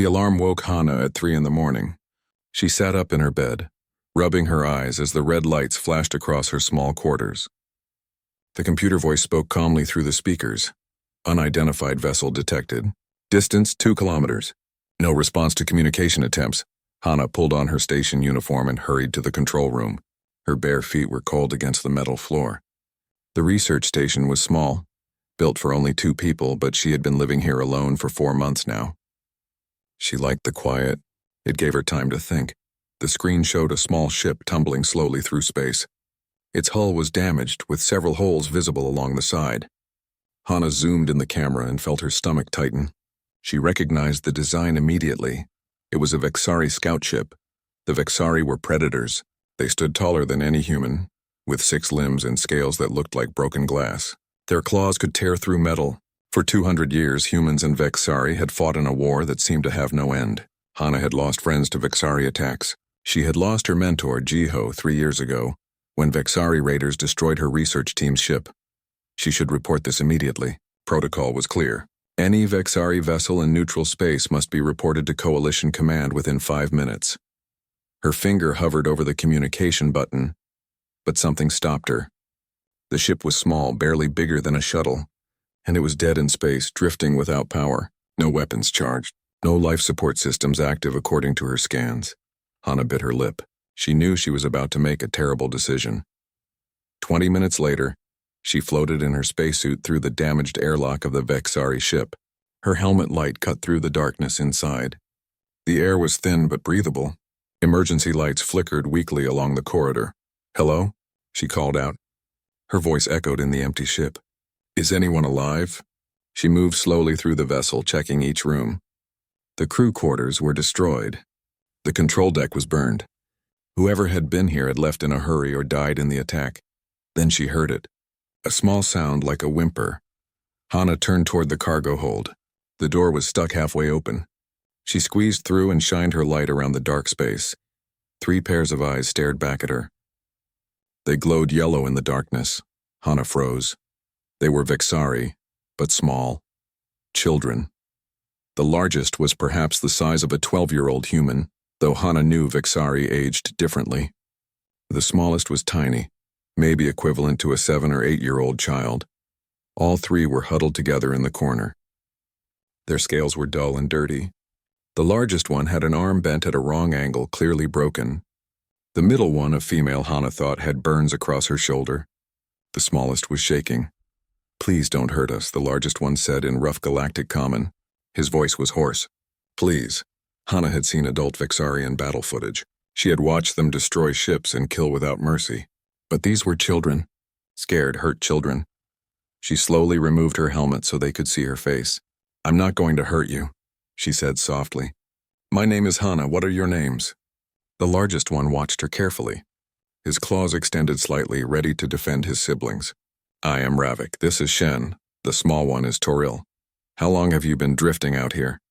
The alarm woke Hana at 3 in the morning. She sat up in her bed, rubbing her eyes as the red lights flashed across her small quarters. The computer voice spoke calmly through the speakers. Unidentified vessel detected. Distance 2 kilometers. No response to communication attempts. Hana pulled on her station uniform and hurried to the control room. Her bare feet were cold against the metal floor. The research station was small, built for only 2 people, but she had been living here alone for 4 months now. She liked the quiet. It gave her time to think. The screen showed a small ship tumbling slowly through space. Its hull was damaged, with several holes visible along the side. Hana zoomed in the camera and felt her stomach tighten. She recognized the design immediately. It was a Vexari scout ship. The Vexari were predators. They stood taller than any human, with 6 limbs and scales that looked like broken glass. Their claws could tear through metal. For 200 years, humans and Vexari had fought in a war that seemed to have no end. Hana had lost friends to Vexari attacks. She had lost her mentor, Jiho, 3 years ago, when Vexari raiders destroyed her research team's ship. She should report this immediately. Protocol was clear. Any Vexari vessel in neutral space must be reported to Coalition Command within 5 minutes. Her finger hovered over the communication button, but something stopped her. The ship was small, barely bigger than a shuttle, and it was dead in space, drifting without power. No weapons charged, no life support systems active according to her scans. Hana bit her lip. She knew she was about to make a terrible decision. 20 minutes later, she floated in her spacesuit through the damaged airlock of the Vexari ship. Her helmet light cut through the darkness inside. The air was thin but breathable. Emergency lights flickered weakly along the corridor. "Hello?" she called out. Her voice echoed in the empty ship. "Is anyone alive?" She moved slowly through the vessel, checking each room. The crew quarters were destroyed. The control deck was burned. Whoever had been here had left in a hurry or died in the attack. Then she heard it. A small sound like a whimper. Hana turned toward the cargo hold. The door was stuck halfway open. She squeezed through and shined her light around the dark space. 3 pairs of eyes stared back at her. They glowed yellow in the darkness. Hana froze. They were Vexari, but small. Children. The largest was perhaps the size of a 12-year-old human, though Hana knew Vexari aged differently. The smallest was tiny, maybe equivalent to a 7 or 8-year-old child. All 3 were huddled together in the corner. Their scales were dull and dirty. The largest one had an arm bent at a wrong angle, clearly broken. The middle one, a female, Hana thought, had burns across her shoulder. The smallest was shaking. "Please don't hurt us," the largest one said in rough Galactic common. His voice was hoarse. "Please." Hana had seen adult Vexarian battle footage. She had watched them destroy ships and kill without mercy. But these were children. Scared, hurt children. She slowly removed her helmet so they could see her face. "I'm not going to hurt you," she said softly. "My name is Hana. What are your names?" The largest one watched her carefully. His claws extended slightly, ready to defend his siblings. "I am Ravik. This is Shen. The small one is Toril. How long have you been drifting out here?"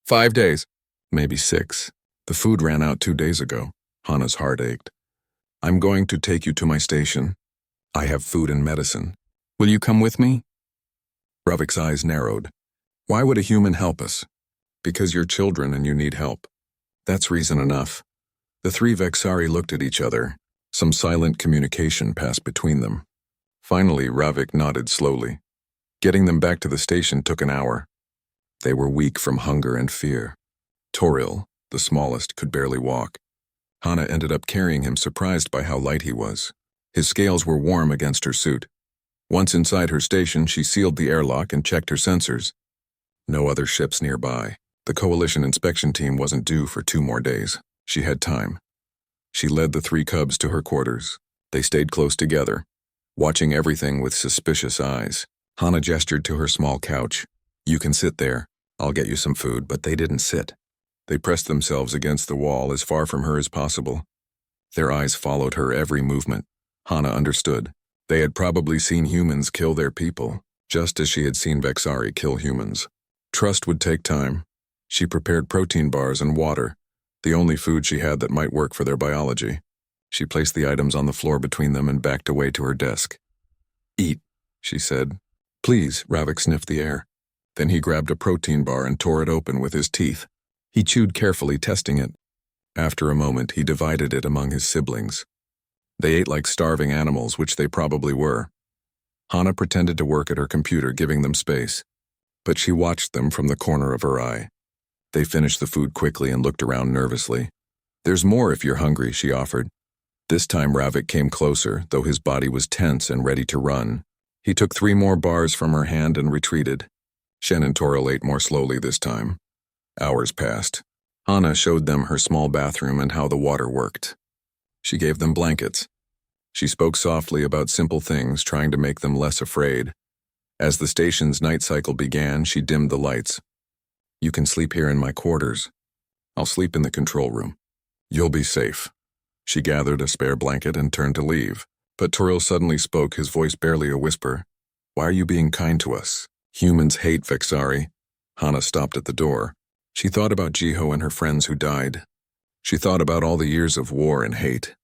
5 days. Maybe 6. The food ran out 2 days ago. Hana's heart ached. "I'm going to take you to my station. I have food and medicine. Will you come with me?" Ravik's eyes narrowed. "Why would a human help us?" "Because you're children and you need help. That's reason enough." The 3 Vexari looked at each other. Some silent communication passed between them. Finally, Ravik nodded slowly. Getting them back to the station took an hour. They were weak from hunger and fear. Toril, the smallest, could barely walk. Hana ended up carrying him, surprised by how light he was. His scales were warm against her suit. Once inside her station, she sealed the airlock and checked her sensors. No other ships nearby. The Coalition inspection team wasn't due for 2 more days. She had time. She led the 3 cubs to her quarters. They stayed close together, watching everything with suspicious eyes. Hana gestured to her small couch. "You can sit there. I'll get you some food," but they didn't sit. They pressed themselves against the wall as far from her as possible. Their eyes followed her every movement. Hana understood. They had probably seen humans kill their people, just as she had seen Vexari kill humans. Trust would take time. She prepared protein bars and water, the only food she had that might work for their biology. She placed the items on the floor between them and backed away to her desk. "Eat," she said. "Please," Ravik sniffed the air. Then he grabbed a protein bar and tore it open with his teeth. He chewed carefully, testing it. After a moment, he divided it among his siblings. They ate like starving animals, which they probably were. Hana pretended to work at her computer, giving them space, but she watched them from the corner of her eye. They finished the food quickly and looked around nervously. "There's more if you're hungry," she offered. This time Ravik came closer, though his body was tense and ready to run. He took 3 more bars from her hand and retreated. Shen and Toril ate more slowly this time. Hours passed. Hana showed them her small bathroom and how the water worked. She gave them blankets. She spoke softly about simple things, trying to make them less afraid. As the station's night cycle began, she dimmed the lights. "You can sleep here in my quarters. I'll sleep in the control room. You'll be safe." She gathered a spare blanket and turned to leave, but Toril suddenly spoke, his voice barely a whisper. "Why are you being kind to us? Humans hate Vexari." Hana stopped at the door. She thought about Jiho and her friends who died. She thought about all the years of war and hate.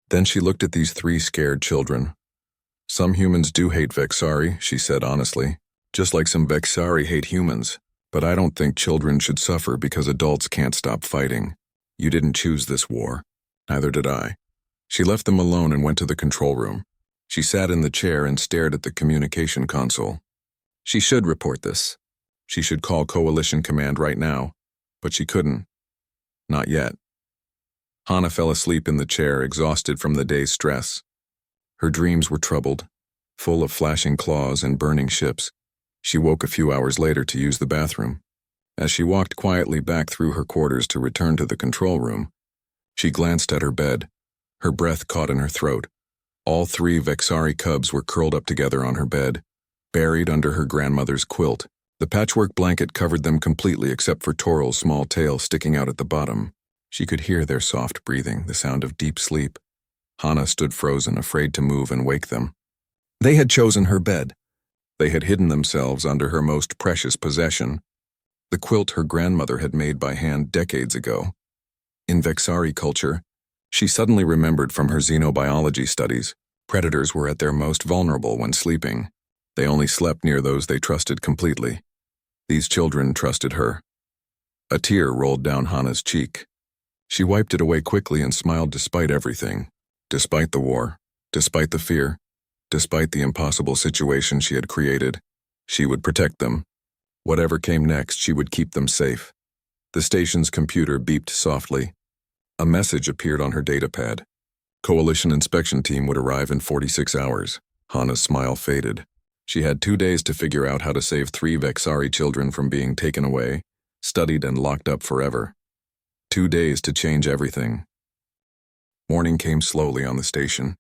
Then she looked at these 3 scared children. "Some humans do hate Vexari," she said honestly, "just like some Vexari hate humans. But I don't think children should suffer because adults can't stop fighting. You didn't choose this war. Neither did I." She left them alone and went to the control room. She sat in the chair and stared at the communication console. She should report this. She should call Coalition Command right now, but she couldn't. Not yet. Hana fell asleep in the chair, exhausted from the day's stress. Her dreams were troubled, full of flashing claws and burning ships. She woke a few hours later to use the bathroom. As she walked quietly back through her quarters to return to the control room, she glanced at her bed. Her breath caught in her throat. All 3 Vexari cubs were curled up together on her bed, buried under her grandmother's quilt. The patchwork blanket covered them completely except for Toril's small tail sticking out at the bottom. She could hear their soft breathing, the sound of deep sleep. Hana stood frozen, afraid to move and wake them. They had chosen her bed. They had hidden themselves under her most precious possession, the quilt her grandmother had made by hand decades ago. In Vexari culture, she suddenly remembered from her xenobiology studies, predators were at their most vulnerable when sleeping. They only slept near those they trusted completely. These children trusted her. A tear rolled down Hana's cheek. She wiped it away quickly and smiled despite everything, despite the war, despite the fear, despite the impossible situation she had created. She would protect them. Whatever came next, she would keep them safe. The station's computer beeped softly. A message appeared on her datapad. Coalition inspection team would arrive in 46 hours. Hana's smile faded. She had 2 days to figure out how to save 3 Vexari children from being taken away, studied and locked up forever. 2 days to change everything. Morning came slowly on the station.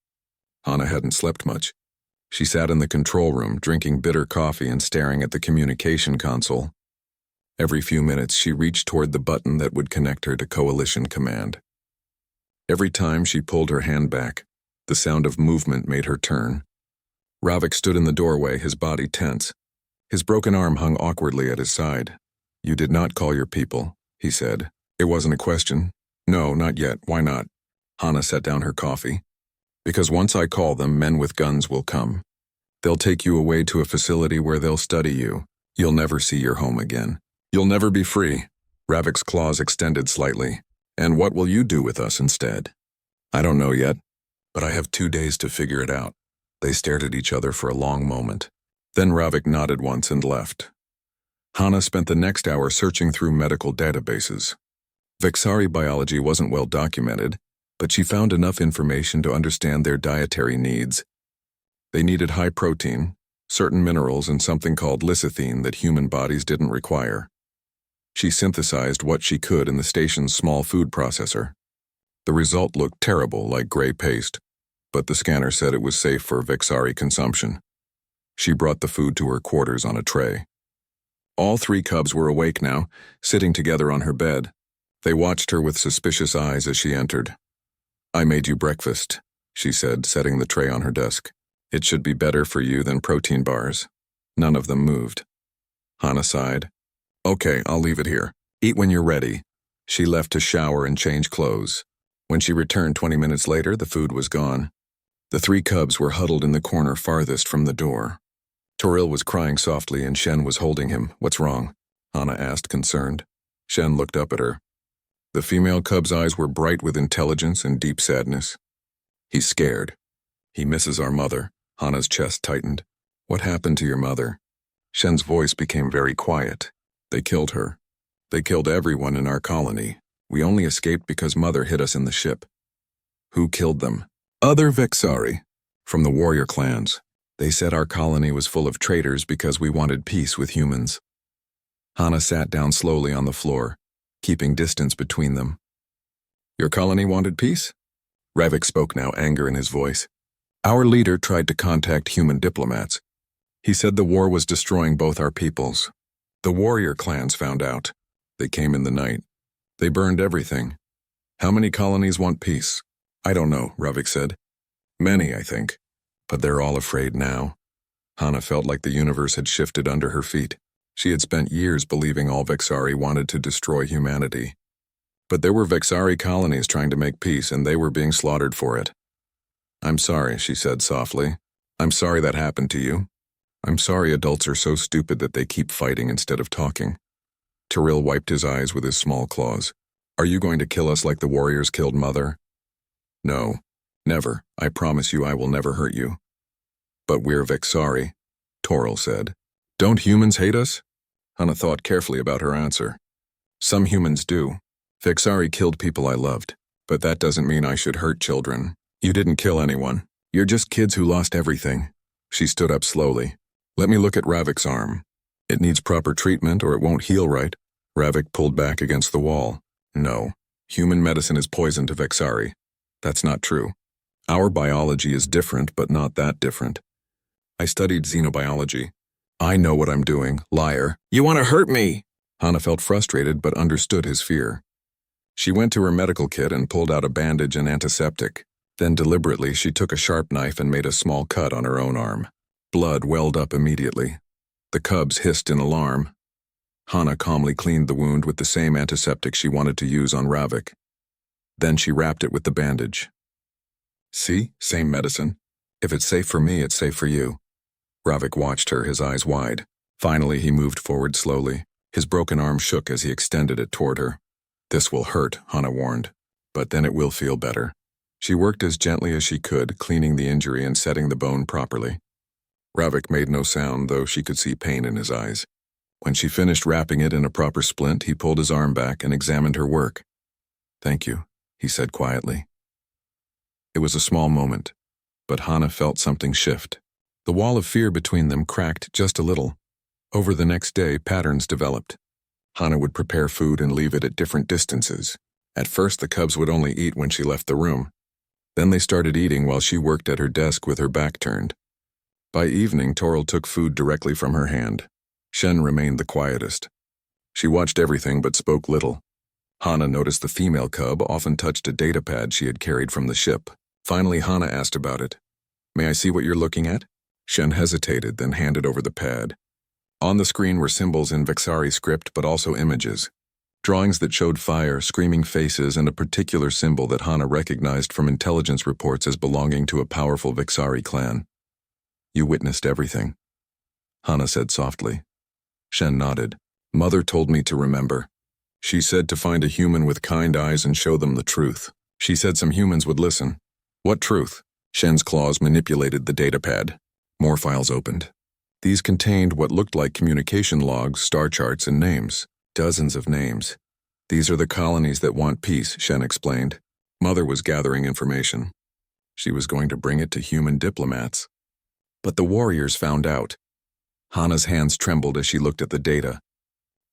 Hana hadn't slept much. She sat in the control room, drinking bitter coffee and staring at the communication console. Every few minutes, she reached toward the button that would connect her to Coalition Command. Every time she pulled her hand back, the sound of movement made her turn. Ravik stood in the doorway, his body tense. His broken arm hung awkwardly at his side. "You did not call your people," he said. "It wasn't a question." "No, not yet. Why not?" Hana set down her coffee. "Because once I call them, men with guns will come. They'll take you away to a facility where they'll study you. You'll never see your home again. You'll never be free." Ravik's claws extended slightly. "And what will you do with us instead?" "I don't know yet, but I have 2 days to figure it out." They stared at each other for a long moment. Then Ravik nodded once and left. Hana spent the next hour searching through medical databases. Vexari biology wasn't well documented, but she found enough information to understand their dietary needs. They needed high protein, certain minerals, and something called lecithin that human bodies didn't require. She synthesized what she could in the station's small food processor. The result looked terrible, like gray paste, but the scanner said it was safe for Vexari consumption. She brought the food to her quarters on a tray. All 3 cubs were awake now, sitting together on her bed. They watched her with suspicious eyes as she entered. "I made you breakfast," she said, setting the tray on her desk. "It should be better for you than protein bars." None of them moved. Hana sighed. "Okay, I'll leave it here. Eat when you're ready." She left to shower and change clothes. When she returned 20 minutes later, the food was gone. The 3 cubs were huddled in the corner farthest from the door. Toril was crying softly and Shen was holding him. "What's wrong?" Hana asked, concerned. Shen looked up at her. The female cub's eyes were bright with intelligence and deep sadness. He's scared. He misses our mother. Hana's chest tightened. What happened to your mother? Shen's voice became very quiet. They killed her. They killed everyone in our colony. We only escaped because Mother hid us in the ship. Who killed them? Other Vexari, from the warrior clans. They said our colony was full of traitors because we wanted peace with humans. Hana sat down slowly on the floor, keeping distance between them. Your colony wanted peace? Ravik spoke now, anger in his voice. Our leader tried to contact human diplomats. He said the war was destroying both our peoples. The warrior clans found out. They came in the night. They burned everything. How many colonies want peace? I don't know, Ravik said. Many, I think. But they're all afraid now. Hana felt like the universe had shifted under her feet. She had spent years believing all Vexari wanted to destroy humanity. But there were Vexari colonies trying to make peace, and they were being slaughtered for it. I'm sorry, she said softly. I'm sorry that happened to you. I'm sorry adults are so stupid that they keep fighting instead of talking. Tyrell wiped his eyes with his small claws. Are you going to kill us like the warriors killed Mother? No, never. I promise you I will never hurt you. But we're Vexari, Toril said. Don't humans hate us? Hana thought carefully about her answer. Some humans do. Vexari killed people I loved, but that doesn't mean I should hurt children. You didn't kill anyone. You're just kids who lost everything. She stood up slowly. Let me look at Ravik's arm. It needs proper treatment or it won't heal right. Ravik pulled back against the wall. No, human medicine is poison to Vexari. That's not true. Our biology is different, but not that different. I studied xenobiology. I know what I'm doing, liar. You want to hurt me? Hana felt frustrated but understood his fear. She went to her medical kit and pulled out a bandage and antiseptic. Then deliberately she took a sharp knife and made a small cut on her own arm. Blood welled up immediately. The cubs hissed in alarm. Hana calmly cleaned the wound with the same antiseptic she wanted to use on Ravik. Then she wrapped it with the bandage. See, same medicine. If it's safe for me, it's safe for you. Ravik watched her, his eyes wide. Finally, he moved forward slowly. His broken arm shook as he extended it toward her. This will hurt, Hana warned, but then it will feel better. She worked as gently as she could, cleaning the injury and setting the bone properly. Ravik made no sound, though she could see pain in his eyes. When she finished wrapping it in a proper splint, he pulled his arm back and examined her work. Thank you, he said quietly. It was a small moment, but Hana felt something shift. The wall of fear between them cracked just a little. Over the next day, patterns developed. Hana would prepare food and leave it at different distances. At first, the cubs would only eat when she left the room. Then they started eating while she worked at her desk with her back turned. By evening, Toril took food directly from her hand. Shen remained the quietest. She watched everything but spoke little. Hana noticed the female cub often touched a data pad she had carried from the ship. Finally, Hana asked about it. May I see what you're looking at? Shen hesitated, then handed over the pad. On the screen were symbols in Vexari script, but also images. Drawings that showed fire, screaming faces, and a particular symbol that Hana recognized from intelligence reports as belonging to a powerful Vexari clan. You witnessed everything, Hana said softly. Shen nodded. Mother told me to remember. She said to find a human with kind eyes and show them the truth. She said some humans would listen. What truth? Shen's claws manipulated the datapad. More files opened. These contained what looked like communication logs, star charts, and names. Dozens of names. These are the colonies that want peace, Shen explained. Mother was gathering information. She was going to bring it to human diplomats. But the warriors found out. Hana's hands trembled as she looked at the data.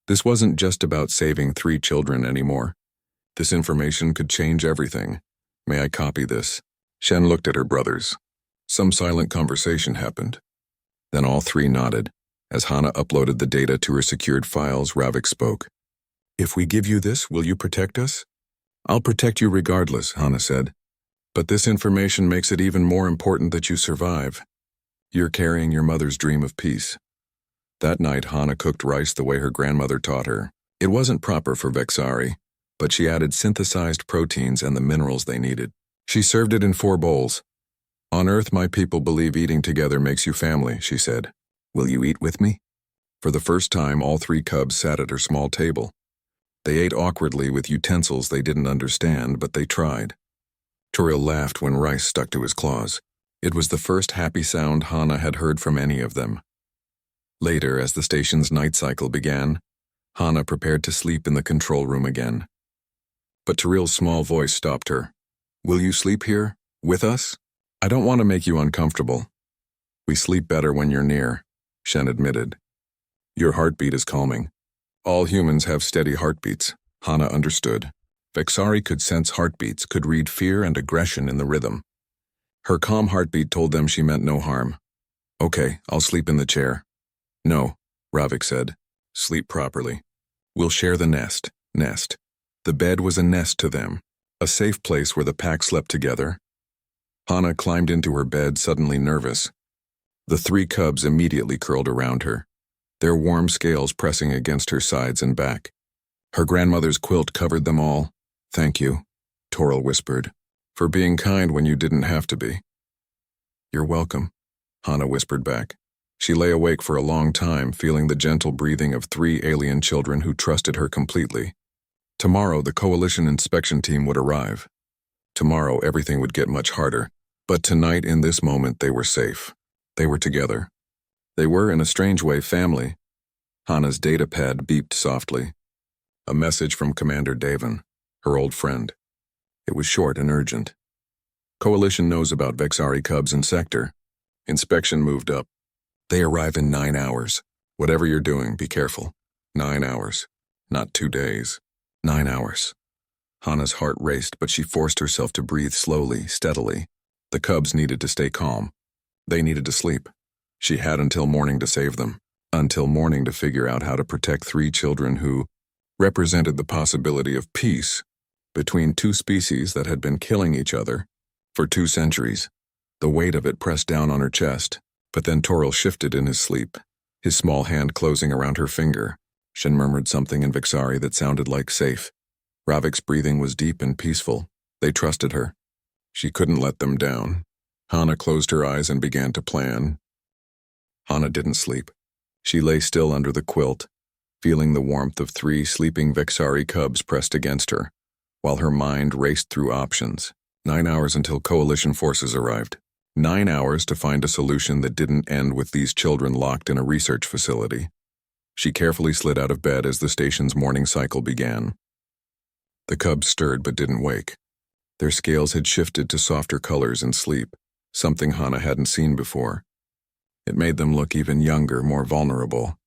This wasn't just about saving 3 children anymore. This information could change everything. May I copy this? Shen looked at her brothers. Some silent conversation happened. Then all 3 nodded. As Hana uploaded the data to her secured files, Ravik spoke. If we give you this, will you protect us? I'll protect you regardless, Hana said. But this information makes it even more important that you survive. You're carrying your mother's dream of peace. That night, Hana cooked rice the way her grandmother taught her. It wasn't proper for Vexari, but she added synthesized proteins and the minerals they needed. She served it in 4 bowls. On Earth, my people believe eating together makes you family, she said. Will you eat with me? For the first time, all 3 cubs sat at her small table. They ate awkwardly with utensils they didn't understand, but they tried. Toril laughed when rice stuck to his claws. It was the first happy sound Hana had heard from any of them. Later, as the station's night cycle began, Hana prepared to sleep in the control room again. But Toril's small voice stopped her. "Will you sleep here? With us? I don't want to make you uncomfortable." "We sleep better when you're near," Shen admitted. "Your heartbeat is calming." All humans have steady heartbeats, Hana understood. Vexari could sense heartbeats, could read fear and aggression in the rhythm. Her calm heartbeat told them she meant no harm. "Okay, I'll sleep in the chair." "No," Ravik said. "Sleep properly. We'll share the nest." The bed was a nest to them, a safe place where the pack slept together. Hana climbed into her bed, suddenly nervous. The 3 cubs immediately curled around her, their warm scales pressing against her sides and back. Her grandmother's quilt covered them all. "Thank you," Toril whispered, "for being kind when you didn't have to be." "You're welcome," Hana whispered back. She lay awake for a long time, feeling the gentle breathing of 3 alien children who trusted her completely. Tomorrow, the coalition inspection team would arrive. Tomorrow, everything would get much harder. But tonight, in this moment, they were safe. They were together. They were, in a strange way, family. Hana's datapad beeped softly. A message from Commander Davin, her old friend. It was short and urgent. "Coalition knows about Vexari cubs in sector. Inspection moved up. They arrive in 9 hours. Whatever you're doing, be careful. 9 hours. Not 2 days. 9 hours." Hana's heart raced, but she forced herself to breathe slowly, steadily. The cubs needed to stay calm. They needed to sleep. She had until morning to save them. Until morning to figure out how to protect 3 children who represented the possibility of peace between 2 species that had been killing each other for 2 centuries. The weight of it pressed down on her chest, but then Toril shifted in his sleep, his small hand closing around her finger. Shen murmured something in Vexari that sounded like safe. Ravik's breathing was deep and peaceful. They trusted her. She couldn't let them down. Hana closed her eyes and began to plan. Hana didn't sleep. She lay still under the quilt, feeling the warmth of 3 sleeping Vexari cubs pressed against her, while her mind raced through options. 9 hours until coalition forces arrived. 9 hours to find a solution that didn't end with these children locked in a research facility. She carefully slid out of bed as the station's morning cycle began. The cubs stirred but didn't wake. Their scales had shifted to softer colors in sleep, something Hana hadn't seen before. It made them look even younger, more vulnerable.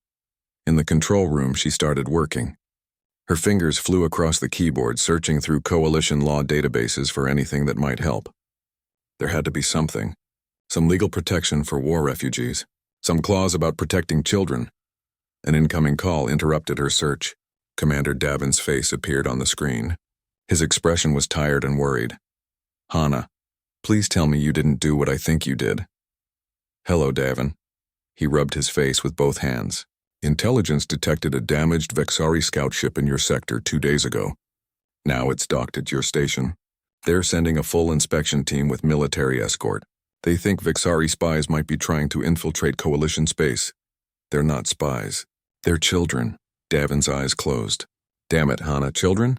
In the control room, she started working. Her fingers flew across the keyboard, searching through coalition law databases for anything that might help. There had to be something. Some legal protection for war refugees. Some clause about protecting children. An incoming call interrupted her search. Commander Davin's face appeared on the screen. His expression was tired and worried. "Hana, please tell me you didn't do what I think you did." "Hello, Davin." He rubbed his face with both hands. "Intelligence detected a damaged Vexari scout ship in your sector 2 days ago. Now it's docked at your station. They're sending a full inspection team with military escort. They think Vexari spies might be trying to infiltrate coalition space. They're not spies. They're children." Davin's eyes closed. "Damn it, Hana, children?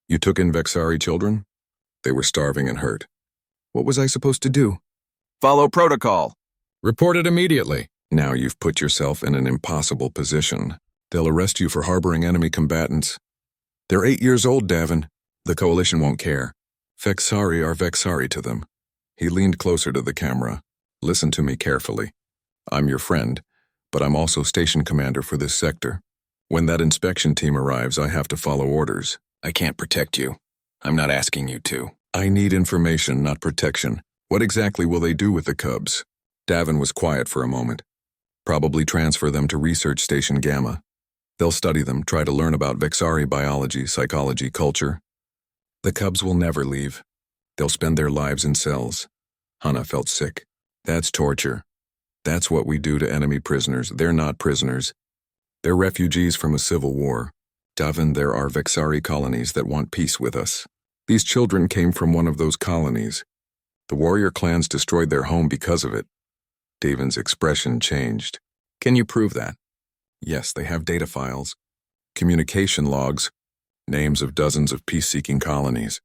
You took in Vexari children?" "They were starving and hurt." "What was I supposed to do?" "Follow protocol." "Report it immediately." "Now you've put yourself in an impossible position. They'll arrest you for harboring enemy combatants. They're 8 years old, Davin. The coalition won't care. Vexari are Vexari to them." He leaned closer to the camera. "Listen to me carefully. I'm your friend, but I'm also station commander for this sector. When that inspection team arrives, I have to follow orders. I can't protect you. I'm not asking you to. I need information, not protection. What exactly will they do with the cubs?" Davin was quiet for a moment. "Probably transfer them to Research Station Gamma. They'll study them, try to learn about Vexari biology, psychology, culture. The cubs will never leave. They'll spend their lives in cells." Hana felt sick. "That's torture. That's what we do to enemy prisoners. They're not prisoners. They're refugees from a civil war. Davin, there are Vexari colonies that want peace with us. These children came from one of those colonies. The warrior clans destroyed their home because of it." Davin's expression changed. "Can you prove that?" "Yes, they have data files. Communication logs. Names of dozens of peace-seeking colonies.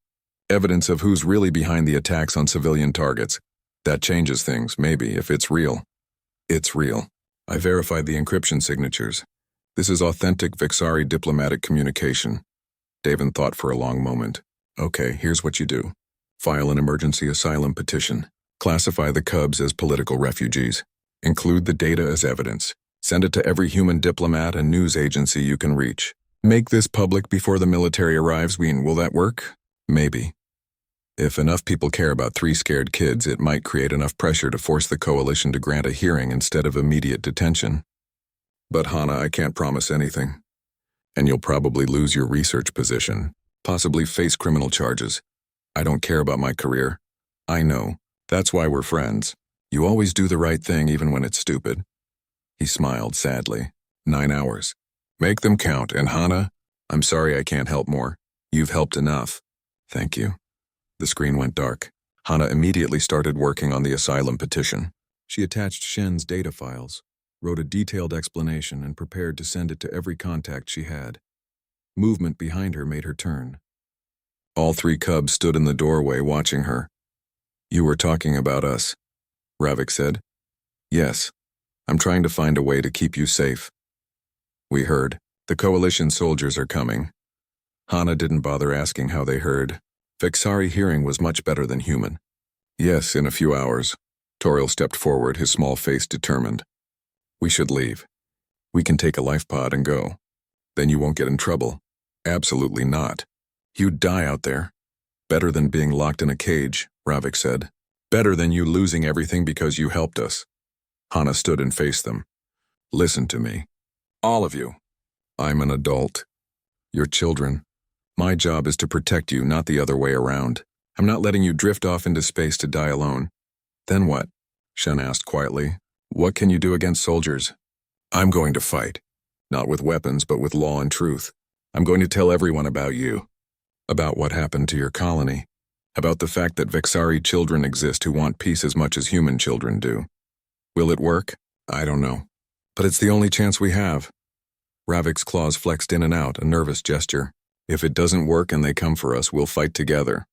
Evidence of who's really behind the attacks on civilian targets. That changes things, maybe, if it's real. It's real. I verified the encryption signatures. This is authentic Vixari diplomatic communication. Davin thought for a long moment. Okay, here's what you do. File an emergency asylum petition. Classify the Cubs as political refugees. Include the data as evidence. Send it to every human diplomat and news agency you can reach. Make this public before the military arrives. Will that work? Maybe. If enough people care about 3 scared kids, it might create enough pressure to force the coalition to grant a hearing instead of immediate detention. But Hana, I can't promise anything. And you'll probably lose your research position, possibly face criminal charges. I don't care about my career. I know. That's why we're friends. You always do the right thing even when it's stupid. He smiled sadly. 9 hours. Make them count, and Hana, I'm sorry I can't help more. You've helped enough. Thank you. The screen went dark. Hana immediately started working on the asylum petition. She attached Shen's data files, wrote a detailed explanation, and prepared to send it to every contact she had. Movement behind her made her turn. All 3 Cubs stood in the doorway watching her. You were talking about us, Ravik said. Yes. I'm trying to find a way to keep you safe. We heard. The coalition soldiers are coming. Hana didn't bother asking how they heard. Vixari hearing was much better than human. Yes, in a few hours. Toriel stepped forward, his small face determined. We should leave. We can take a life pod and go. Then you won't get in trouble. Absolutely not. You'd die out there. Better than being locked in a cage, Ravik said. Better than you losing everything because you helped us. Hana stood and faced them. Listen to me. All of you. I'm an adult. You're children. My job is to protect you, not the other way around. I'm not letting you drift off into space to die alone. Then what? Shen asked quietly. What can you do against soldiers? I'm going to fight. Not with weapons, but with law and truth. I'm going to tell everyone about you. About what happened to your colony. About the fact that Vixari children exist who want peace as much as human children do. Will it work? I don't know. But it's the only chance we have. Ravik's claws flexed in and out, a nervous gesture. If it doesn't work and they come for us, we'll fight together.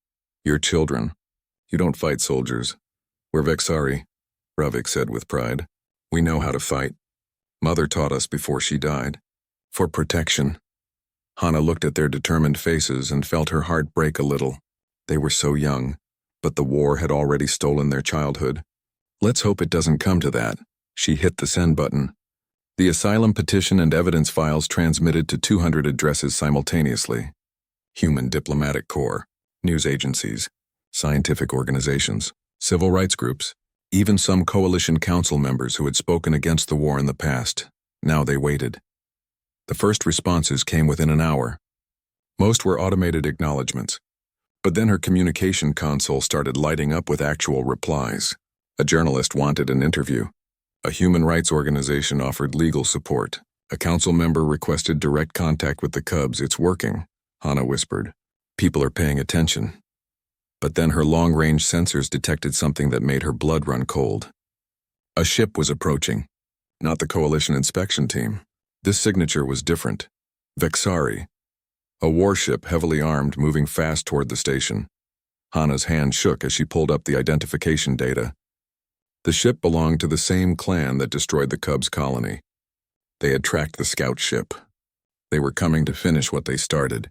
You're children. You don't fight soldiers. We're Vixari, Ravik said with pride. We know how to fight. Mother taught us before she died. For protection. Hana looked at their determined faces and felt her heart break a little. They were so young, but the war had already stolen their childhood. Let's hope it doesn't come to that. She hit the send button. The asylum petition and evidence files transmitted to 200 addresses simultaneously. Human Diplomatic Corps, news agencies, scientific organizations, civil rights groups, even some coalition council members who had spoken against the war in the past. Now they waited. The first responses came within an hour. Most were automated acknowledgments. But then her communication console started lighting up with actual replies. A journalist wanted an interview. A human rights organization offered legal support. A council member requested direct contact with the Cubs. It's working, Hana whispered. People are paying attention. But then her long-range sensors detected something that made her blood run cold. A ship was approaching. Not the coalition inspection team. This signature was different. Vixari. A warship heavily armed moving fast toward the station. Hana's hand shook as she pulled up the identification data. The ship belonged to the same clan that destroyed the Cubs' colony. They had tracked the scout ship. They were coming to finish what they started.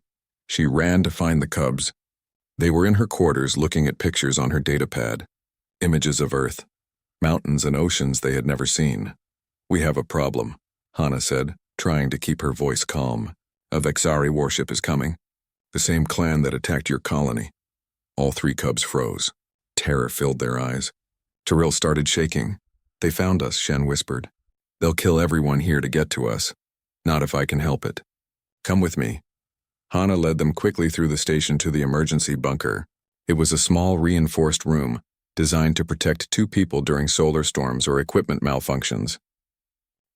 She ran to find the Cubs. They were in her quarters looking at pictures on her datapad. Images of Earth, mountains and oceans they had never seen. We have a problem, Hana said, trying to keep her voice calm. A Vixari warship is coming. The same clan that attacked your colony. All 3 Cubs froze. Terror filled their eyes. Toriel started shaking. They found us, Shen whispered. They'll kill everyone here to get to us. Not if I can help it. Come with me. Hana led them quickly through the station to the emergency bunker. It was a small reinforced room, designed to protect 2 people during solar storms or equipment malfunctions.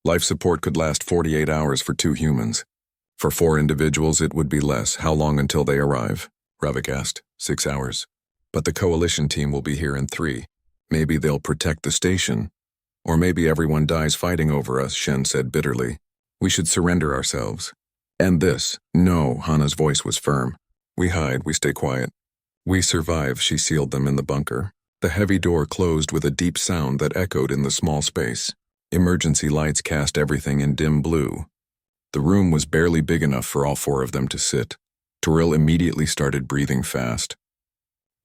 Life support could last 48 hours for 2 humans. For 4 individuals, it would be less. How long until they arrive? Ravik asked. 6 hours. But the coalition team will be here in 3. Maybe they'll protect the station. Or maybe everyone dies fighting over us, Shen said bitterly. We should surrender ourselves. "And this." "No," Hana's voice was firm. "We hide, we stay quiet. We survive." She sealed them in the bunker. The heavy door closed with a deep sound that echoed in the small space. Emergency lights cast everything in dim blue. The room was barely big enough for all four of them to sit. Toril immediately started breathing fast.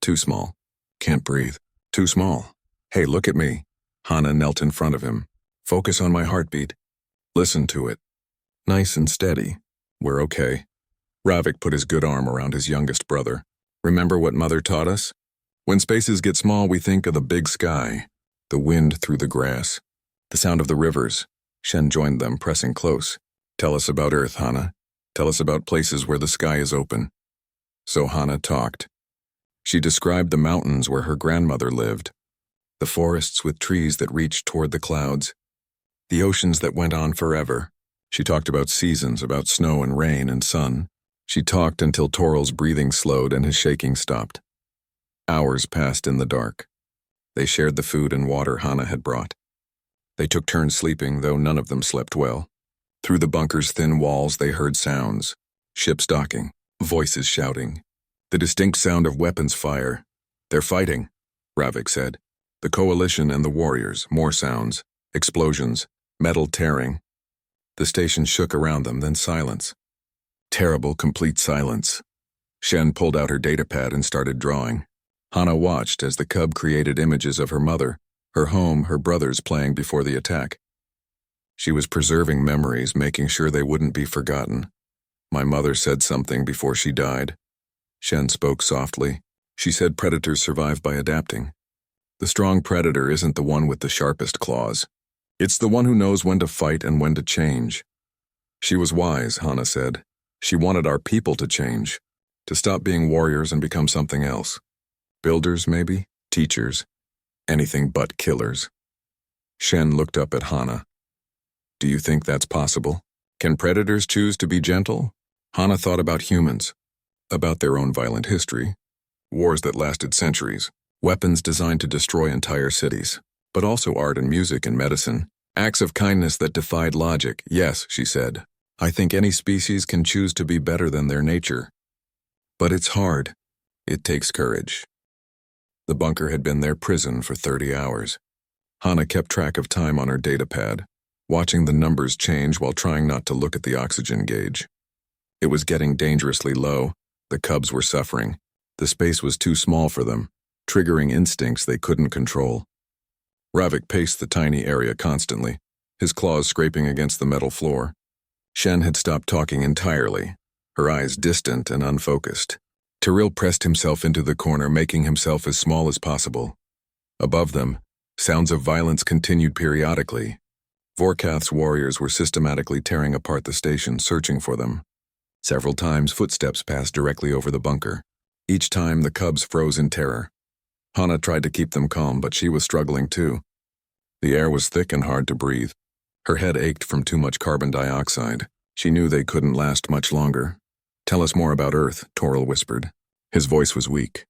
"Too small. Can't breathe. Too small. Hey, look at me." Hana knelt in front of him. "Focus on my heartbeat. Listen to it. Nice and steady. We're okay." Ravik put his good arm around his youngest brother. "Remember what Mother taught us? When spaces get small, we think of the big sky, the wind through the grass, the sound of the rivers." Shen joined them, pressing close. "Tell us about Earth, Hana. Tell us about places where the sky is open." So Hana talked. She described the mountains where her grandmother lived, the forests with trees that reached toward the clouds, the oceans that went on forever. She talked about seasons, about snow and rain and sun. She talked until Toril's breathing slowed and his shaking stopped. Hours passed in the dark. They shared the food and water Hana had brought. They took turns sleeping, though none of them slept well. Through the bunker's thin walls they heard sounds. Ships docking, voices shouting, the distinct sound of weapons fire. "They're fighting," Ravik said. "The Coalition and the warriors." More sounds, explosions, metal tearing. The station shook around them, then silence. Terrible, complete silence. Shen pulled out her datapad and started drawing. Hana watched as the cub created images of her mother, her home, her brothers playing before the attack. She was preserving memories, making sure they wouldn't be forgotten. "My mother said something before she died." Shen spoke softly. "She said predators survive by adapting. The strong predator isn't the one with the sharpest claws. It's the one who knows when to fight and when to change." She was wise, Hana said. She wanted our people to change, to stop being warriors and become something else. Builders, maybe? Teachers? Anything but killers. Shen looked up at Hana. "Do you think that's possible? Can predators choose to be gentle?" Hana thought about humans, about their own violent history, wars that lasted centuries, weapons designed to destroy entire cities, but also art and music and medicine, acts of kindness that defied logic. "Yes," she said, "I think any species can choose to be better than their nature. But it's hard. It takes courage." The bunker had been their prison for 30 hours. Hana kept track of time on her datapad, watching the numbers change while trying not to look at the oxygen gauge. It was getting dangerously low. The cubs were suffering. The space was too small for them, triggering instincts they couldn't control. Ravik paced the tiny area constantly, his claws scraping against the metal floor. Shen had stopped talking entirely, her eyes distant and unfocused. Toril pressed himself into the corner, making himself as small as possible. Above them, sounds of violence continued periodically. Vorkath's warriors were systematically tearing apart the station, searching for them. Several times, footsteps passed directly over the bunker. Each time, the cubs froze in terror. Hana tried to keep them calm, but she was struggling too. The air was thick and hard to breathe. Her head ached from too much carbon dioxide. She knew they couldn't last much longer. "Tell us more about Earth," Toril whispered. His voice was weak.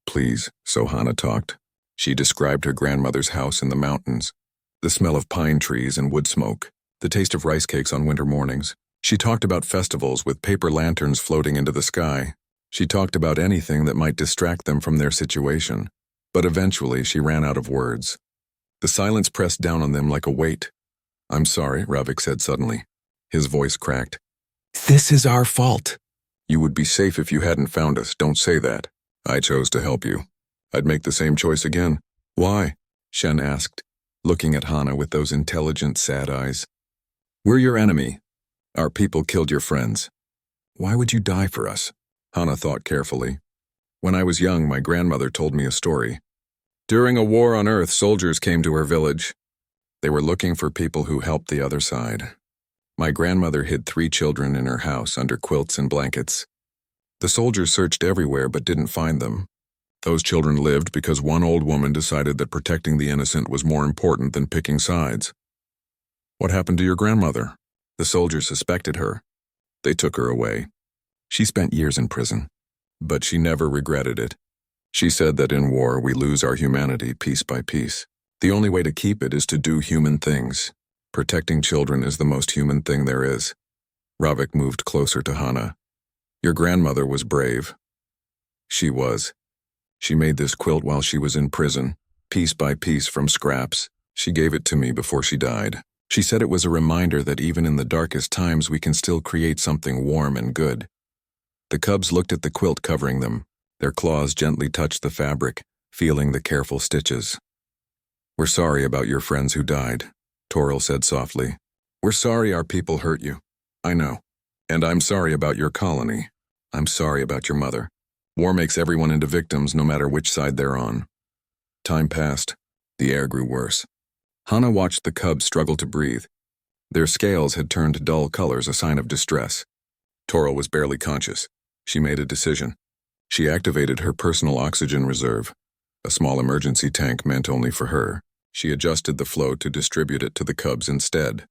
"Please," so Hana talked. She described her grandmother's house in the mountains, the smell of pine trees and wood smoke, the taste of rice cakes on winter mornings. She talked about festivals with paper lanterns floating into the sky. She talked about anything that might distract them from their situation. But eventually she ran out of words. The silence pressed down on them like a weight. "I'm sorry," Ravik said suddenly. His voice cracked. "This is our fault. You would be safe if you hadn't found us. Don't say that. I chose to help you. I'd make the same choice again." "Why?" Shen asked, looking at Hana with those intelligent, sad eyes. "We're your enemy. Our people killed your friends. Why would you die for us?" Hana thought carefully. "When I was young, my grandmother told me a story. During a war on Earth, soldiers came to her village. They were looking for people who helped the other side. My grandmother hid 3 children in her house under quilts and blankets. The soldiers searched everywhere but didn't find them. Those children lived because one old woman decided that protecting the innocent was more important than picking sides." "What happened to your grandmother?" "The soldiers suspected her. They took her away. She spent years in prison, but she never regretted it. She said that in war we lose our humanity piece by piece. The only way to keep it is to do human things. Protecting children is the most human thing there is." Ravik moved closer to Hana. Your grandmother was brave. She was. She made this quilt while she was in prison, piece by piece from scraps. She gave it to me before she died. She said it was a reminder that even in the darkest times we can still create something warm and good. The cubs looked at the quilt covering them. Their claws gently touched the fabric, feeling the careful stitches. We're sorry about your friends who died, Toril said softly. We're sorry our people hurt you. I know. And I'm sorry about your colony. I'm sorry about your mother. War makes everyone into victims no matter which side they're on. Time passed. The air grew worse. Hana watched the cubs struggle to breathe. Their scales had turned dull colors, a sign of distress. Toril was barely conscious. She made a decision. She activated her personal oxygen reserve, a small emergency tank meant only for her. She adjusted the flow to distribute it to the cubs instead.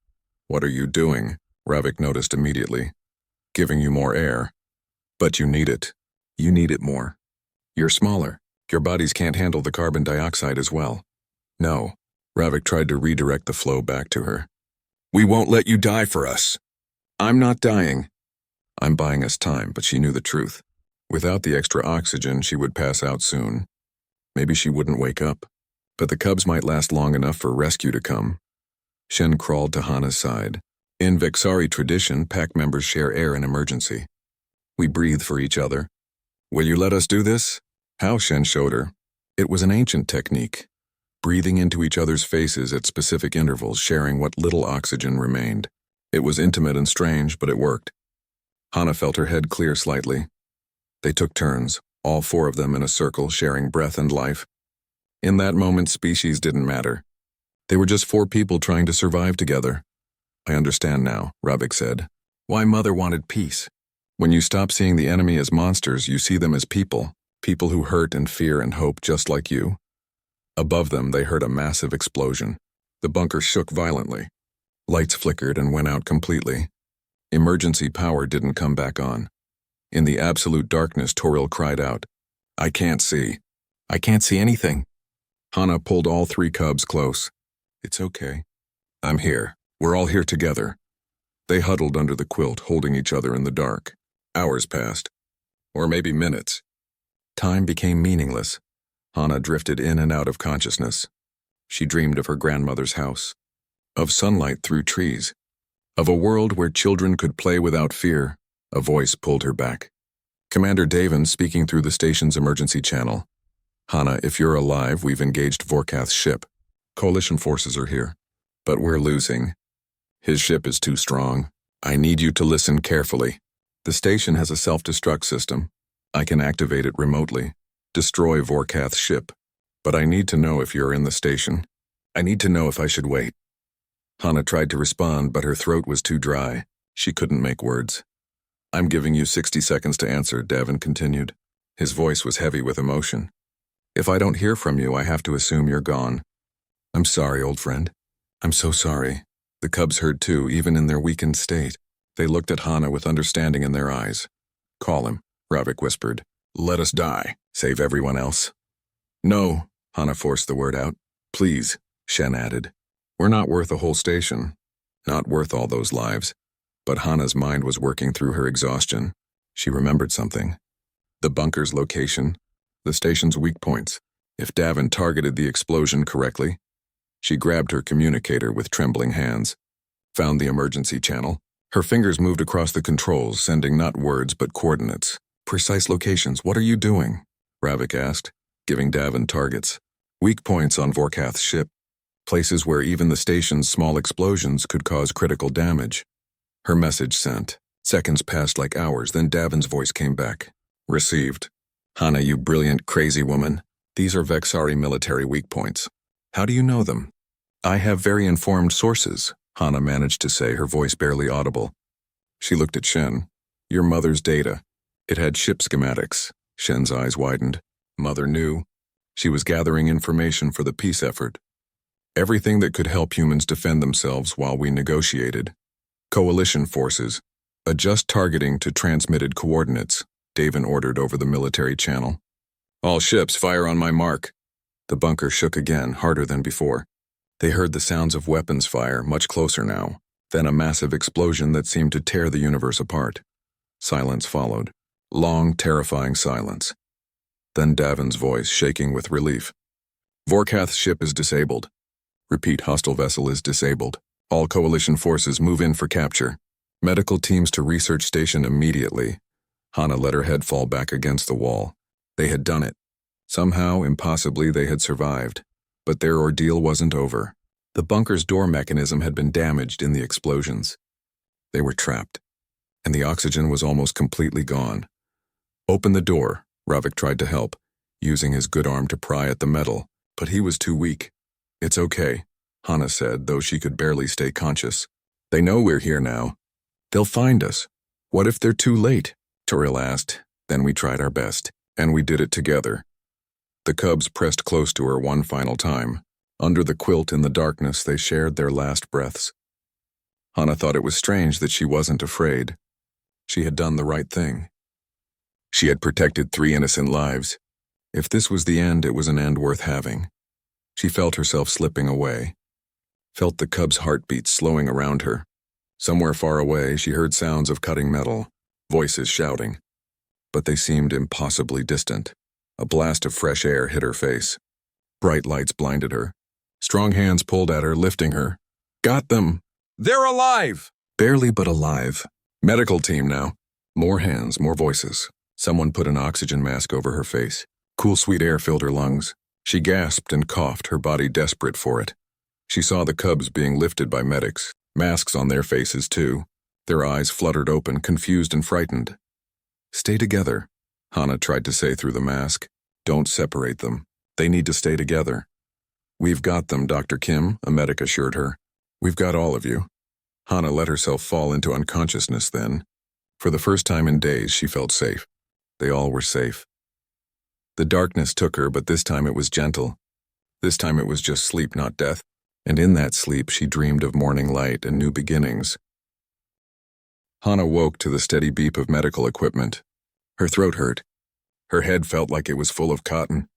What are you doing? Ravik noticed immediately. Giving you more air. But you need it. You need it more. You're smaller. Your bodies can't handle the carbon dioxide as well. No. Ravik tried to redirect the flow back to her. We won't let you die for us. I'm not dying. I'm buying us time, but she knew the truth. Without the extra oxygen, she would pass out soon. Maybe she wouldn't wake up. But the cubs might last long enough for rescue to come. Shen crawled to Hana's side. In Vexari tradition, pack members share air in emergency. We breathe for each other. Will you let us do this? How? Shen showed her. It was an ancient technique. Breathing into each other's faces at specific intervals, sharing what little oxygen remained. It was intimate and strange, but it worked. Hana felt her head clear slightly. They took turns, all four of them in a circle, sharing breath and life. In that moment, species didn't matter. They were just four people trying to survive together. I understand now, Ravik said. Why Mother wanted peace. When you stop seeing the enemy as monsters, you see them as people. People who hurt and fear and hope just like you. Above them, they heard a massive explosion. The bunker shook violently. Lights flickered and went out completely. Emergency power didn't come back on. In the absolute darkness, Toril cried out, I can't see. I can't see anything. Hana pulled all three cubs close. It's okay. I'm here. We're all here together. They huddled under the quilt, holding each other in the dark. Hours passed. Or maybe minutes. Time became meaningless. Hana drifted in and out of consciousness. She dreamed of her grandmother's house. Of sunlight through trees. Of a world where children could play without fear. A voice pulled her back. Commander Davin speaking through the station's emergency channel. Hana, if you're alive, we've engaged Vorkath's ship. Coalition forces are here. But we're losing. His ship is too strong. I need you to listen carefully. The station has a self-destruct system. I can activate it remotely. Destroy Vorkath's ship. But I need to know if you're in the station. I need to know if I should wait. Hana tried to respond, but her throat was too dry. She couldn't make words. I'm giving you 60 seconds to answer, Davin continued. His voice was heavy with emotion. If I don't hear from you, I have to assume you're gone. I'm sorry, old friend. I'm so sorry. The cubs heard too, even in their weakened state. They looked at Hana with understanding in their eyes. Call him, Ravik whispered. Let us die. Save everyone else. No, Hana forced the word out. Please, Shen added. We're not worth a whole station. Not worth all those lives. But Hana's mind was working through her exhaustion. She remembered something. The bunker's location. The station's weak points. If Davin targeted the explosion correctly. She grabbed her communicator with trembling hands. Found the emergency channel. Her fingers moved across the controls, sending not words but coordinates. Precise locations, what are you doing? Ravik asked, giving Davin targets. Weak points on Vorkath's ship. Places where even the station's small explosions could cause critical damage. Her message sent. Seconds passed like hours, then Davin's voice came back. Received. Hana, you brilliant, crazy woman. These are Vexari military weak points. How do you know them? I have very informed sources, Hana managed to say, her voice barely audible. She looked at Shen. Your mother's data. It had ship schematics. Shen's eyes widened. Mother knew. She was gathering information for the peace effort. Everything that could help humans defend themselves while we negotiated. Coalition forces. Adjust targeting to transmitted coordinates, Davin ordered over the military channel. All ships fire on my mark. The bunker shook again, harder than before. They heard the sounds of weapons fire, much closer now. Then a massive explosion that seemed to tear the universe apart. Silence followed. Long, terrifying silence. Then Davin's voice, shaking with relief. Vorkath's ship is disabled. Repeat, hostile vessel is disabled. All coalition forces move in for capture. Medical teams to research station immediately. Hana let her head fall back against the wall. They had done it. Somehow, impossibly, they had survived. But their ordeal wasn't over. The bunker's door mechanism had been damaged in the explosions. They were trapped, and the oxygen was almost completely gone. Open the door, Ravik tried to help, using his good arm to pry at the metal, but he was too weak. It's okay, Hana said, though she could barely stay conscious. They know we're here now. They'll find us. What if they're too late? Toril asked. Then we tried our best, and we did it together. The cubs pressed close to her one final time. Under the quilt in the darkness, they shared their last breaths. Hana thought it was strange that she wasn't afraid. She had done the right thing. She had protected 3 innocent lives. If this was the end, it was an end worth having. She felt herself slipping away. Felt the cub's heartbeats slowing around her. Somewhere far away, she heard sounds of cutting metal, voices shouting. But they seemed impossibly distant. A blast of fresh air hit her face. Bright lights blinded her. Strong hands pulled at her, lifting her. Got them! They're alive! Barely but alive. Medical team now. More hands, more voices. Someone put an oxygen mask over her face. Cool, sweet air filled her lungs. She gasped and coughed, her body desperate for it. She saw the cubs being lifted by medics, masks on their faces too. Their eyes fluttered open, confused and frightened. Stay together, Hana tried to say through the mask. Don't separate them. They need to stay together. We've got them, Dr. Kim, a medic assured her. We've got all of you. Hana let herself fall into unconsciousness then. For the first time in days, she felt safe. They all were safe. The darkness took her, but this time it was gentle. This time it was just sleep, not death. And in that sleep, she dreamed of morning light and new beginnings. Hana woke to the steady beep of medical equipment. Her throat hurt. Her head felt like it was full of cotton.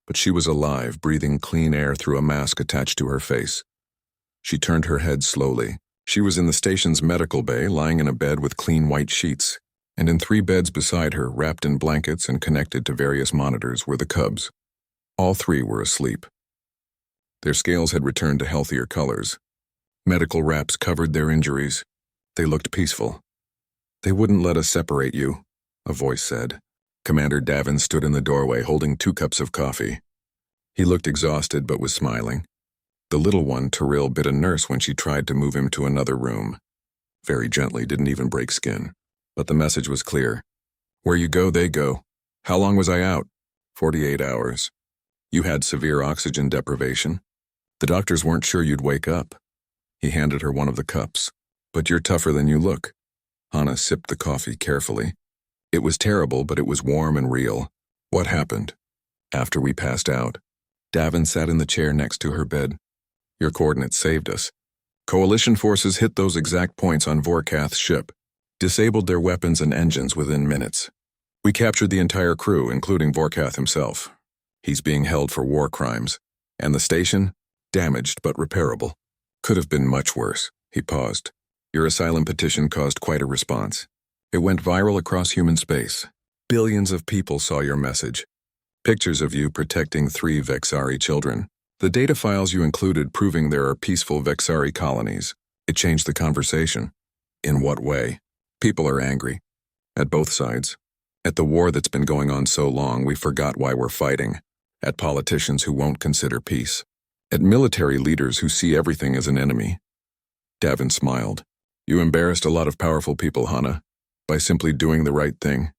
But she was alive, breathing clean air through a mask attached to her face. She turned her head slowly. She was in the station's medical bay, lying in a bed with clean white sheets. And in 3 beds beside her, wrapped in blankets and connected to various monitors, were the cubs. All 3 were asleep. Their scales had returned to healthier colors. Medical wraps covered their injuries. They looked peaceful. They wouldn't let us separate you, a voice said. Commander Davin stood in the doorway holding 2 cups of coffee. He looked exhausted but was smiling. The little one, Toril, bit a nurse when she tried to move him to another room. Very gently, didn't even break skin. But the message was clear. Where you go, they go. How long was I out? 48 hours. You had severe oxygen deprivation. The doctors weren't sure you'd wake up. He handed her one of the cups. But you're tougher than you look. Hana sipped the coffee carefully. It was terrible, but it was warm and real. What happened? After we passed out, Davin sat in the chair next to her bed. Your coordinates saved us. Coalition forces hit those exact points on Vorkath's ship, disabled their weapons and engines within minutes. We captured the entire crew, including Vorkath himself. He's being held for war crimes. And the station? Damaged but repairable. Could have been much worse. He paused. Your asylum petition caused quite a response. It went viral across human space. Billions of people saw your message. Pictures of you protecting 3 Vexari children. The data files you included proving there are peaceful Vexari colonies. It changed the conversation. In what way? People are angry. At both sides. At the war that's been going on so long, we forgot why we're fighting. At politicians who won't consider peace. At military leaders who see everything as an enemy. Davin smiled. You embarrassed a lot of powerful people, Hana, by simply doing the right thing.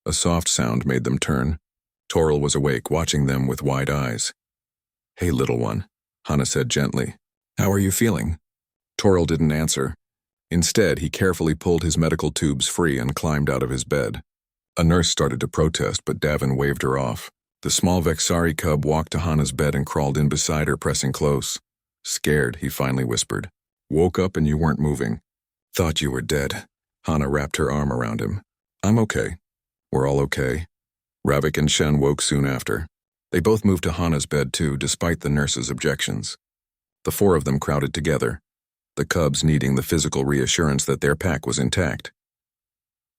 A soft sound made them turn. Toril was awake, watching them with wide eyes. Hey, little one, Hana said gently. How are you feeling? Toril didn't answer. Instead, he carefully pulled his medical tubes free and climbed out of his bed. A nurse started to protest, but Davin waved her off. The small Vexari cub walked to Hana's bed and crawled in beside her, pressing close. Scared, he finally whispered. Woke up and you weren't moving. Thought you were dead. Hana wrapped her arm around him. I'm okay. We're all okay. Ravik and Shen woke soon after. They both moved to Hana's bed too, despite the nurse's objections. The 4 of them crowded together. the cubs needing the physical reassurance that their pack was intact.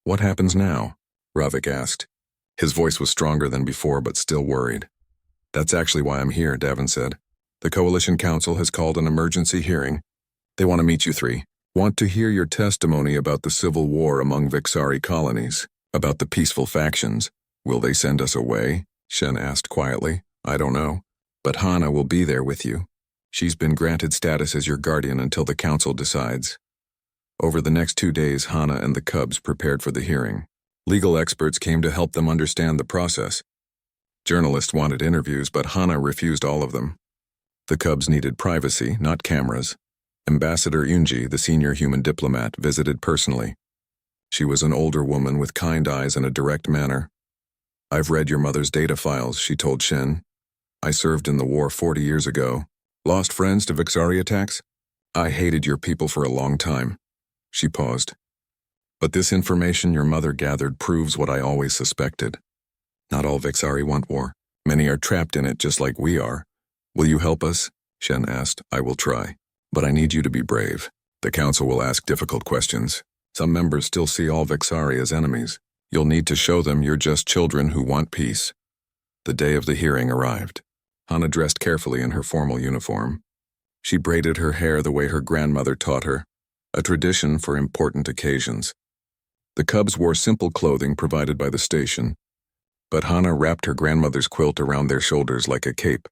"What happens now?" Ravik asked. His voice was stronger than before, but still worried. "That's actually why I'm here," Davin said. "The Coalition Council has called an emergency hearing. They want to meet you three. Want to hear your testimony about the civil war among Vexari colonies, about the peaceful factions. Will they send us away?" Shen asked quietly. "I don't know. But Hana will be there with you. She's been granted status as your guardian until the council decides." Over the next 2 days, Hana and the cubs prepared for the hearing. Legal experts came to help them understand the process. Journalists wanted interviews, but Hana refused all of them. The cubs needed privacy, not cameras. Ambassador Yunji, the senior human diplomat, visited personally. She was an older woman with kind eyes and a direct manner. "I've read your mother's data files," she told Shen. "I served in the war 40 years ago. Lost friends to Vexari attacks? I hated your people for a long time." She paused. "But this information your mother gathered proves what I always suspected. Not all Vexari want war. Many are trapped in it just like we are. Will you help us?" Shen asked. "I will try. But I need you to be brave. The council will ask difficult questions. Some members still see all Vexari as enemies. You'll need to show them you're just children who want peace." The day of the hearing arrived. Hana dressed carefully in her formal uniform. She braided her hair the way her grandmother taught her, a tradition for important occasions. The cubs wore simple clothing provided by the station, but Hana wrapped her grandmother's quilt around their shoulders like a cape.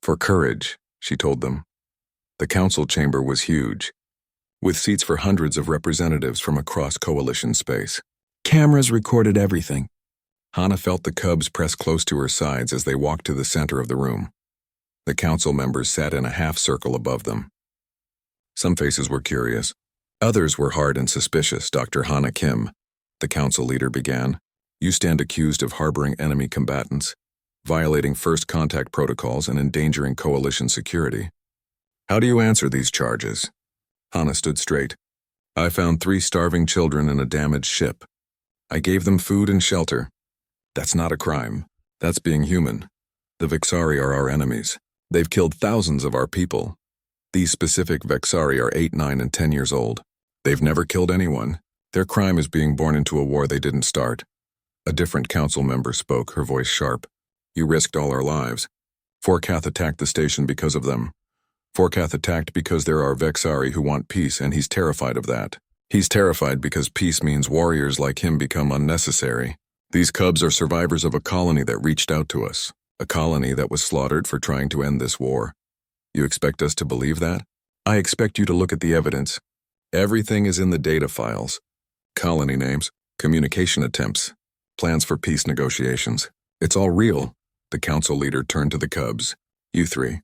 "For courage," she told them. The council chamber was huge, with seats for hundreds of representatives from across coalition space. Cameras recorded everything. Hana felt the cubs press close to her sides as they walked to the center of the room. The council members sat in a half-circle above them. Some faces were curious. Others were hard and suspicious. "Dr. Hana Kim," the council leader began, "you stand accused of harboring enemy combatants, violating first contact protocols, and endangering coalition security. How do you answer these charges?" Hana stood straight. "I found 3 starving children in a damaged ship. I gave them food and shelter. That's not a crime. That's being human. The Vexari are our enemies. They've killed thousands of our people. These specific Vexari are 8, 9, and 10 years old. They've never killed anyone. Their crime is being born into a war they didn't start." A different council member spoke, her voice sharp. "You risked all our lives. Forkath attacked the station because of them. Forkath attacked because there are Vexari who want peace, and he's terrified of that. He's terrified because peace means warriors like him become unnecessary. These cubs are survivors of a colony that reached out to us, a colony that was slaughtered for trying to end this war. You expect us to believe that? I expect you to look at the evidence. Everything is in the data files. Colony names, communication attempts, plans for peace negotiations. It's all real." The council leader turned to the cubs. "You 3,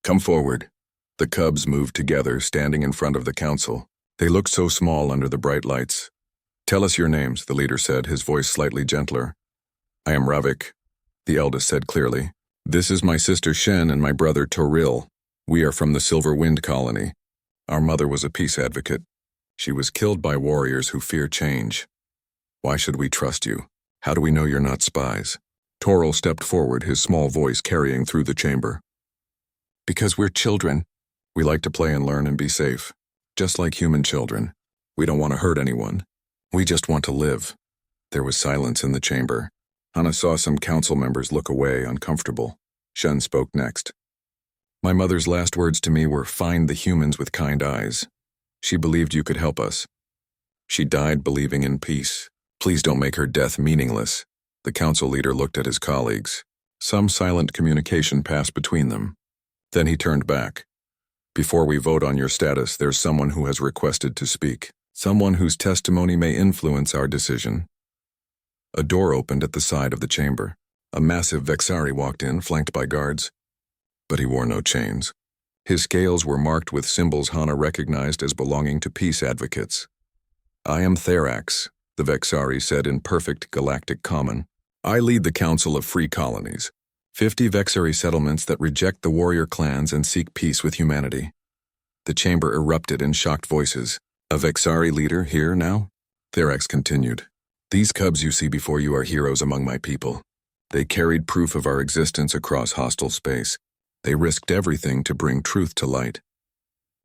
come forward." The cubs moved together, standing in front of the council. They looked so small under the bright lights. "Tell us your names," the leader said, his voice slightly gentler. "I am Ravik," the eldest said clearly. "This is my sister Shen and my brother Toril. We are from the Silver Wind colony. Our mother was a peace advocate. She was killed by warriors who fear change. Why should we trust you? How do we know you're not spies?" Toril stepped forward, his small voice carrying through the chamber. "Because we're children. We like to play and learn and be safe. Just like human children. We don't want to hurt anyone. We just want to live." There was silence in the chamber. Hana saw some council members look away, uncomfortable. Shen spoke next. "My mother's last words to me were, 'Find the humans with kind eyes.' She believed you could help us. She died believing in peace. Please don't make her death meaningless." The council leader looked at his colleagues. Some silent communication passed between them. Then he turned back. "Before we vote on your status, there's someone who has requested to speak. Someone whose testimony may influence our decision." A door opened at the side of the chamber. A massive Vexari walked in, flanked by guards. But he wore no chains. His scales were marked with symbols Hana recognized as belonging to peace advocates. "I am Therax," the Vexari said in perfect galactic common. "I lead the Council of Free Colonies, 50 Vexari settlements that reject the warrior clans and seek peace with humanity." The chamber erupted in shocked voices. "A Vexari leader here now?" Therax continued. "These cubs you see before you are heroes among my people. They carried proof of our existence across hostile space. They risked everything to bring truth to light.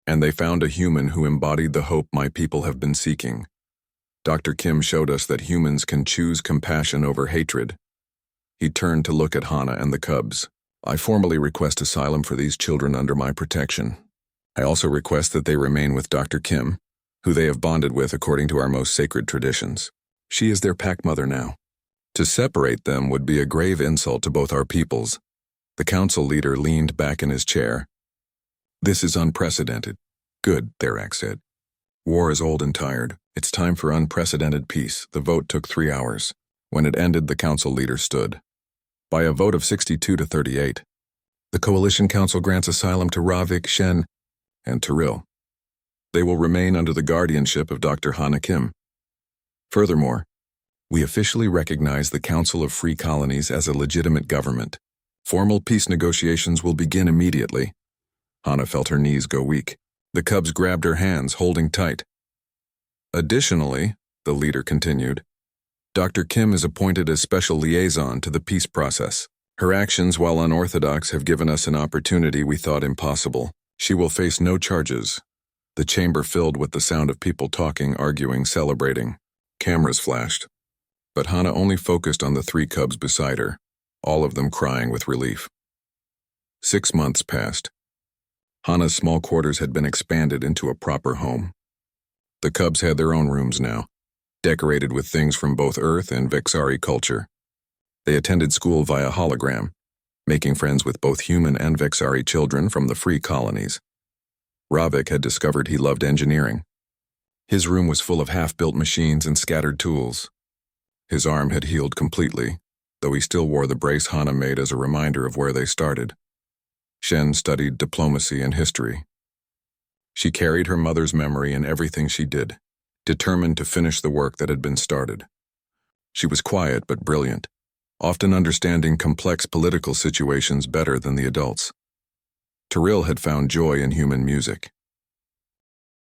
And they found a human who embodied the hope my people have been seeking. Dr. Kim showed us that humans can choose compassion over hatred. He turned to look at Hana and the cubs. I formally request asylum for these children under my protection. I also request that they remain with Dr. Kim, who they have bonded with according to our most sacred traditions. She is their pack mother now. To separate them would be a grave insult to both our peoples. The council leader leaned back in his chair. This is unprecedented. Good, Therak said. War is old and tired. It's time for unprecedented peace. The vote took 3 hours. When it ended, the council leader stood. By a vote of 62 to 38, the Coalition Council grants asylum to Ravik, Shen, and Tyril. They will remain under the guardianship of Dr. Hana Kim. Furthermore, we officially recognize the Council of Free Colonies as a legitimate government. Formal peace negotiations will begin immediately. Hana felt her knees go weak. The cubs grabbed her hands, holding tight. Additionally, the leader continued, Dr. Kim is appointed as special liaison to the peace process. Her actions, while unorthodox, have given us an opportunity we thought impossible. She will face no charges. The chamber filled with the sound of people talking, arguing, celebrating. Cameras flashed. But Hana only focused on the 3 cubs beside her, all of them crying with relief. 6 months passed. Hana's small quarters had been expanded into a proper home. The cubs had their own rooms now, decorated with things from both Earth and Vexari culture. They attended school via hologram, making friends with both human and Vexari children from the free colonies. Ravik had discovered he loved engineering. His room was full of half-built machines and scattered tools. His arm had healed completely, though he still wore the brace Hana made as a reminder of where they started. Shen studied diplomacy and history. She carried her mother's memory in everything she did, determined to finish the work that had been started. She was quiet but brilliant, often understanding complex political situations better than the adults. Tyril had found joy in human music.